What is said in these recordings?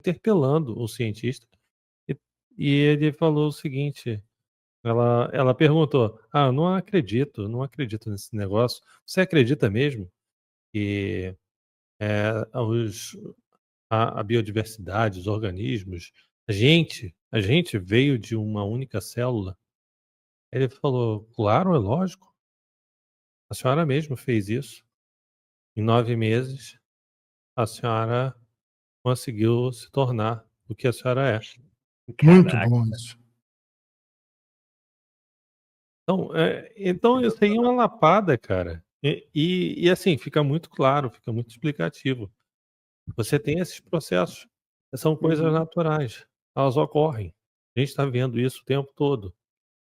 interpelando o cientista, e e ele falou o seguinte, ela perguntou: "Ah, eu não acredito nesse negócio. Você acredita mesmo que, os a biodiversidade, os organismos, a gente veio de uma única célula?" Ele falou: "Claro, é lógico. A senhora mesmo fez isso. Em 9 meses, a senhora conseguiu se tornar o que a senhora é." Muito Caraca. bom isso. Então isso aí é uma lapada, cara. Assim, fica muito claro, fica muito explicativo. Você tem esses processos, são coisas naturais, elas ocorrem. A gente está vendo isso o tempo todo,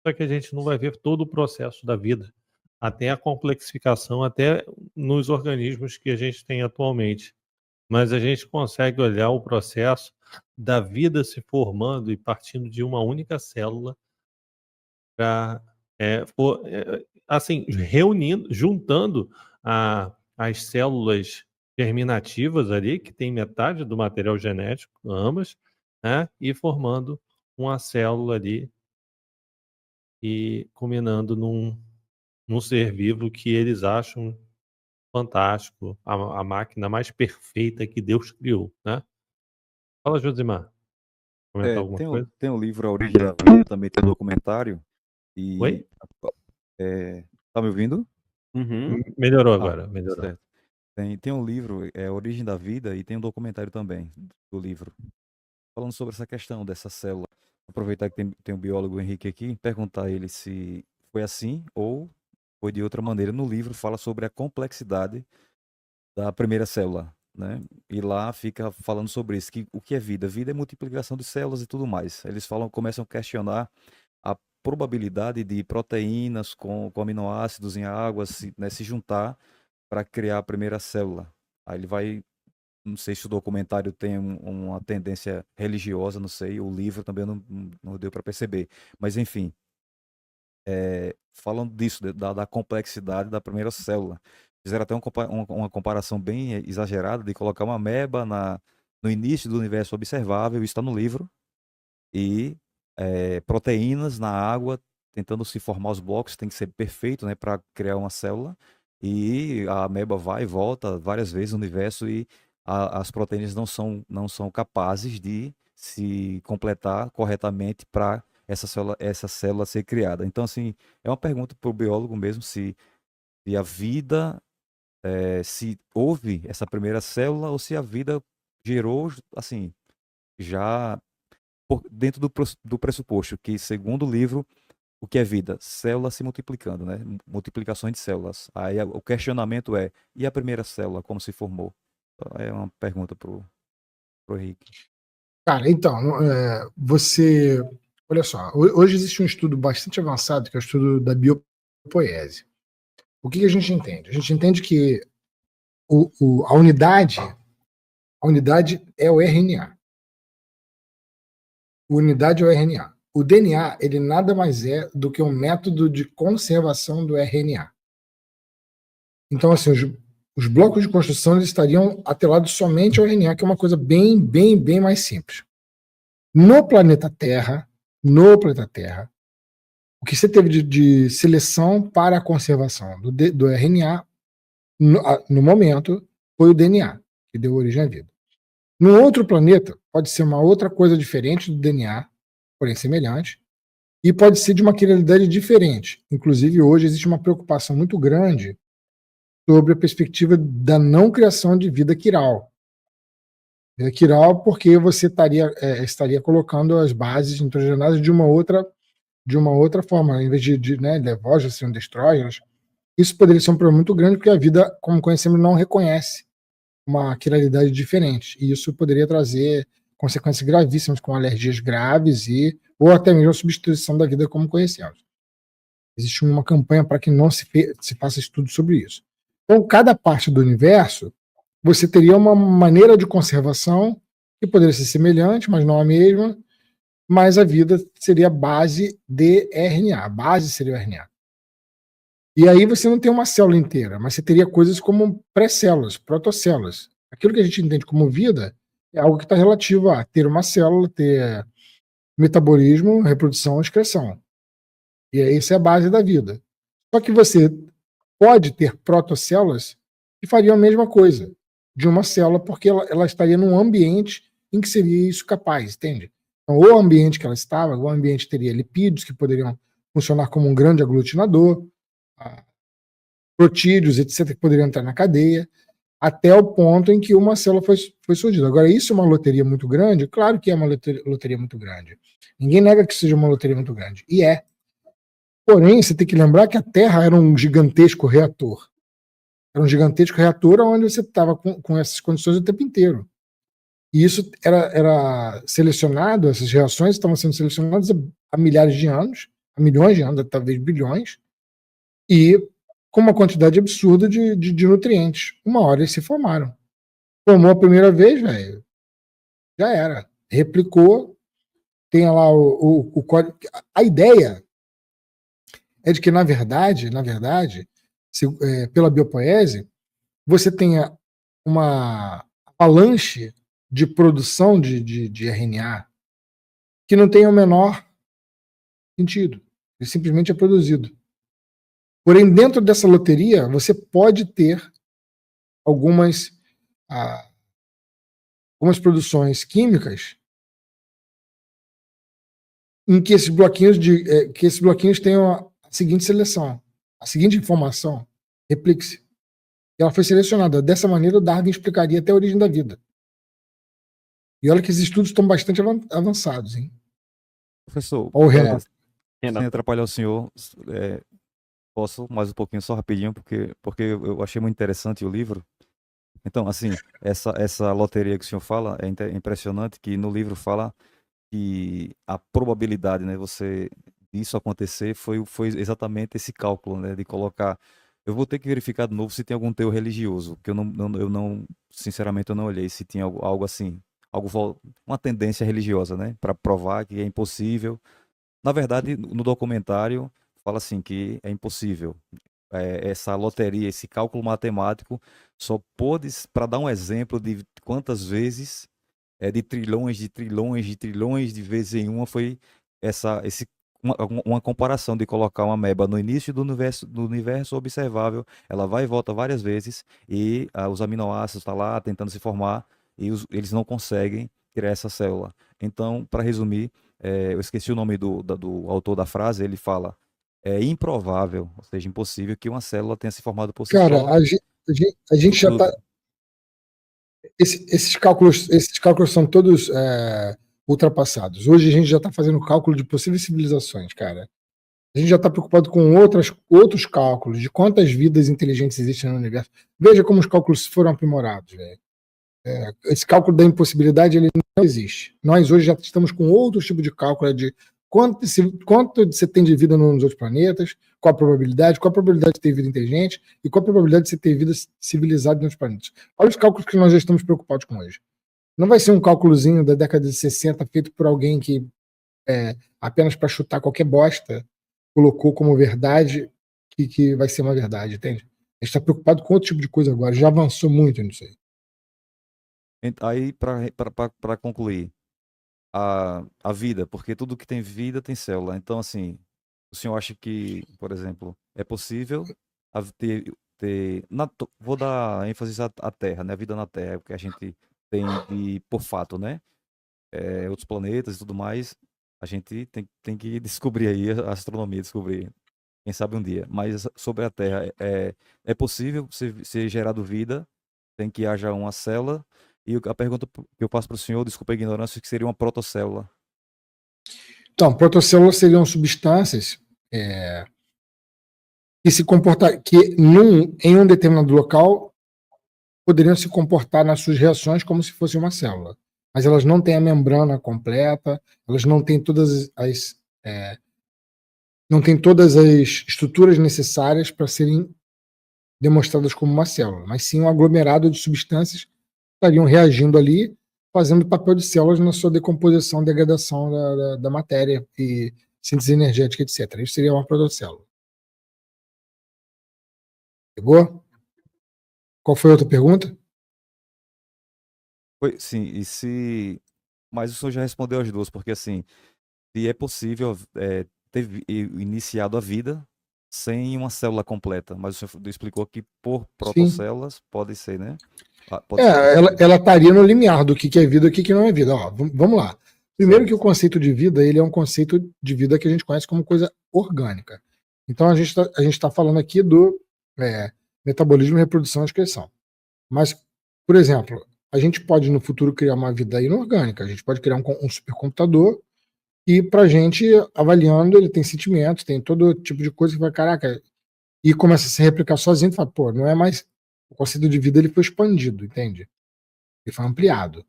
só que a gente não vai ver todo o processo da vida, até a complexificação, até nos organismos que a gente tem atualmente. Mas a gente consegue olhar o processo da vida se formando e partindo de uma única célula para, assim, juntando as células germinativas ali, que tem metade do material genético, ambas, né, e formando uma célula ali e culminando num ser vivo que eles acham fantástico, a máquina mais perfeita que Deus criou, né. Fala, Josimar, comentar alguma coisa? Tem o livro A Origem da Vida, também tem o documentário. E. Oi? Tá me ouvindo? Uhum. Melhorou agora, melhorou. Certo. Tem um livro, A Origem da Vida, e tem um documentário também do livro, falando sobre essa questão dessa célula. Aproveitar que tem o biólogo Henrique aqui, perguntar a ele se foi assim ou foi de outra maneira. No livro fala sobre a complexidade da primeira célula, né? E lá fica falando sobre isso, que o que é vida? Vida é multiplicação de células e tudo mais. Eles começam a questionar a probabilidade de proteínas com aminoácidos em água se juntar para criar a primeira célula. Aí ele vai, não sei se o documentário tem uma tendência religiosa, não sei, o livro também não deu para perceber. Mas enfim, falando disso, da complexidade da primeira célula. Fizeram até uma comparação bem exagerada de colocar uma ameba no início do universo observável, isso está no livro, e proteínas na água tentando se formar os blocos, tem que ser perfeito, né, para criar uma célula, e a ameba vai e volta várias vezes no universo e as proteínas não são capazes de se completar corretamente para essa célula ser criada. Então, assim, é uma pergunta para o biólogo mesmo se a vida, se houve essa primeira célula ou se a vida gerou, assim, já dentro do pressuposto que, segundo o livro, o que é vida? Células se multiplicando, né? Multiplicações de células. Aí o questionamento é, e a primeira célula, como se formou? Então, é uma pergunta pro Henrique. Cara, então, você. Olha só, hoje existe um estudo bastante avançado, que é o estudo da biopoiese. O que a gente entende? A gente entende que a unidade é o RNA. A unidade é o RNA. O DNA, ele nada mais é do que um método de conservação do RNA. Então, assim, os blocos de construção eles estariam atrelados somente ao RNA, que é uma coisa bem, bem, bem mais simples. No planeta Terra, o que você teve de seleção para a conservação do RNA, no momento, foi o DNA, que deu origem à vida. No outro planeta, pode ser uma outra coisa diferente do DNA, porém semelhante, e pode ser de uma quiralidade diferente. Inclusive, hoje existe uma preocupação muito grande sobre a perspectiva da não criação de vida quiral. Vida quiral porque você estaria colocando as bases nitrogenadas de uma outra forma, em vez de levógenas, sendo destrógenas. Isso poderia ser um problema muito grande, porque a vida, como conhecemos, não reconhece uma quiralidade diferente. E isso poderia trazer consequências gravíssimas, com alergias graves ou até mesmo a substituição da vida como conhecemos. Existe uma campanha para que não se faça estudo sobre isso. Então, cada parte do universo, você teria uma maneira de conservação que poderia ser semelhante, mas não a mesma, mas a vida seria a base de RNA. A base seria o RNA. E aí você não tem uma célula inteira, mas você teria coisas como pré-células, protocélulas. Aquilo que a gente entende como vida é algo que está relativo a ter uma célula, ter metabolismo, reprodução e excreção. E essa é a base da vida. Só que você pode ter protocélulas que fariam a mesma coisa de uma célula, porque ela estaria num ambiente em que seria isso capaz, entende? Então, o ambiente que ela estava, o ambiente teria lipídios que poderiam funcionar como um grande aglutinador, protídeos, etc., que poderiam entrar na cadeia, até o ponto em que uma célula foi surgida. Agora, isso é uma loteria muito grande? Claro que é uma loteria muito grande. Ninguém nega que seja uma loteria muito grande. E é. Porém, você tem que lembrar que a Terra era um gigantesco reator. Era um gigantesco reator onde você estava com essas condições o tempo inteiro. E isso era selecionado, essas reações estavam sendo selecionadas há milhares de anos, há milhões de anos, talvez bilhões, e com uma quantidade absurda de nutrientes. Uma hora eles se formaram. Formou a primeira vez, velho, já era. Replicou, tem lá o código. A ideia é de que, na verdade, pela biopoese, você tenha uma avalanche de produção de RNA que não tem o menor sentido. Ele simplesmente é produzido. Porém, dentro dessa loteria, você pode ter algumas produções químicas em que esses bloquinhos tenham a seguinte seleção, a seguinte informação, replique-se. Ela foi selecionada. Dessa maneira, o Darwin explicaria até a origem da vida. E olha que esses estudos estão bastante avançados, hein? Professor, Olha o Renato. sem atrapalhar o senhor, posso mais um pouquinho, só rapidinho, porque eu achei muito interessante o livro. Então, assim, essa loteria que o senhor fala é impressionante, que no livro fala que a probabilidade, né, disso acontecer foi exatamente esse cálculo, né, de colocar. Eu vou ter que verificar de novo se tem algum teor religioso, que sinceramente, eu não olhei se tinha algo assim, uma tendência religiosa, né, para provar que é impossível. Na verdade, no documentário fala assim que é impossível. Essa loteria, esse cálculo matemático só pôde, para dar um exemplo de quantas vezes, de trilhões, de trilhões, de trilhões de vezes em uma, foi uma comparação de colocar uma ameba no início do universo observável, ela vai e volta várias vezes e os aminoácidos estão lá tentando se formar e eles não conseguem criar essa célula. Então, para resumir, eu esqueci o nome do autor da frase, ele fala: é improvável, ou seja, impossível, que uma célula tenha se formado por si Cara, só. a gente já está. Esses cálculos são todos ultrapassados. Hoje a gente já está fazendo cálculo de possíveis civilizações, cara. A gente já está preocupado com outros cálculos de quantas vidas inteligentes existem no universo. Veja como os cálculos foram aprimorados, velho. Esse cálculo da impossibilidade ele não existe. Nós hoje já estamos com outro tipo de cálculo de quanto você tem de vida nos outros planetas, qual a probabilidade de ter vida inteligente e qual a probabilidade de você ter vida civilizada nos outros planetas. Olha os cálculos que nós já estamos preocupados com hoje. Não vai ser um cálculozinho da década de 60 feito por alguém que, apenas para chutar qualquer bosta, colocou como verdade que vai ser uma verdade, entende? A gente está preocupado com outro tipo de coisa agora, já avançou muito nisso aí. Aí, para concluir, a vida, porque tudo que tem vida tem célula. Então, assim, o senhor acha que, por exemplo, é possível vou dar ênfase à Terra, né? A vida na Terra, porque a gente tem por fato, né? Outros planetas e tudo mais, a gente tem que descobrir aí a astronomia, descobrir, quem sabe um dia. Mas sobre a Terra, é possível ser gerado vida, tem que haja uma célula. E a pergunta que eu faço para o senhor, desculpa a ignorância, que seria uma protocélula. Então, protocélulas seriam substâncias que se comportar, que em um determinado local poderiam se comportar nas suas reações como se fosse uma célula. Mas elas não têm a membrana completa, elas não têm não têm todas as estruturas necessárias para serem demonstradas como uma célula, mas sim um aglomerado de substâncias que estariam reagindo ali, fazendo papel de células na sua decomposição, degradação da matéria e síntese energética, etc. Isso seria uma protocélula. Pegou? Qual foi a outra pergunta? Sim, mas o senhor já respondeu as duas, porque assim, se é possível iniciado a vida sem uma célula completa, mas o senhor explicou que por Sim. protocélulas pode ser, né? É, Pode ser possível. ela estaria no limiar do que é vida e o que não é vida. Ó, vamos lá. Primeiro que o Certo. conceito de vida, ele é um conceito de vida que a gente conhece como coisa orgânica. Então a gente tá falando aqui do metabolismo, reprodução e excreção. Mas, por exemplo, a gente pode no futuro criar uma vida inorgânica. A gente pode criar um supercomputador e pra gente, avaliando, ele tem sentimentos, tem todo tipo de coisa que vai, caraca, e começa a se replicar sozinho e fala, pô, não é mais. O conceito de vida ele foi expandido, entende? Ele foi ampliado.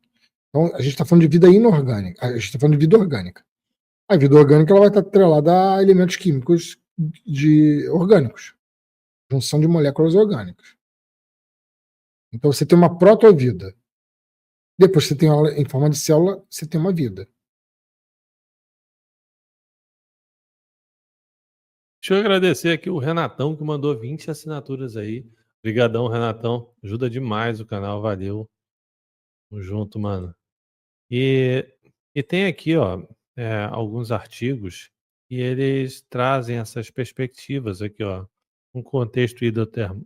Então, a gente está falando de vida inorgânica, a gente está falando de vida orgânica. A vida orgânica ela vai estar atrelada a elementos químicos orgânicos, junção de moléculas orgânicas. Então, você tem uma protovida. Depois, você tem ela em forma de célula, você tem uma vida. Deixa eu agradecer aqui o Renatão, que mandou 20 assinaturas aí. Obrigadão, Renatão. Ajuda demais o canal, valeu. Tamo junto, mano. E tem aqui, ó, alguns artigos e eles trazem essas perspectivas aqui, ó. Um contexto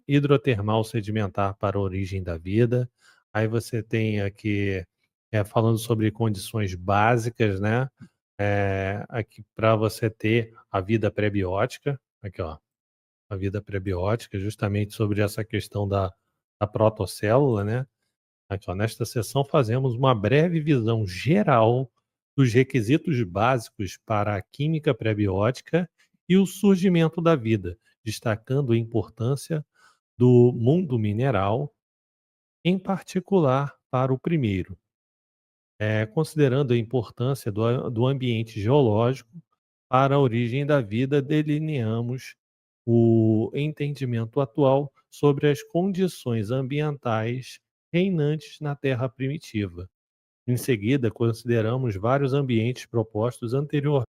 hidrotermal sedimentar para a origem da vida. Aí você tem aqui falando sobre condições básicas, né? Aqui para você ter a vida prebiótica. Aqui, ó, a vida prebiótica, justamente sobre essa questão da protocélula, né? Aqui, ó, nesta sessão fazemos uma breve visão geral dos requisitos básicos para a química prebiótica e o surgimento da vida, destacando a importância do mundo mineral, em particular para o primeiro. Considerando a importância do ambiente geológico para a origem da vida, delineamos o entendimento atual sobre as condições ambientais reinantes na Terra primitiva. Em seguida, consideramos vários ambientes propostos anteriormente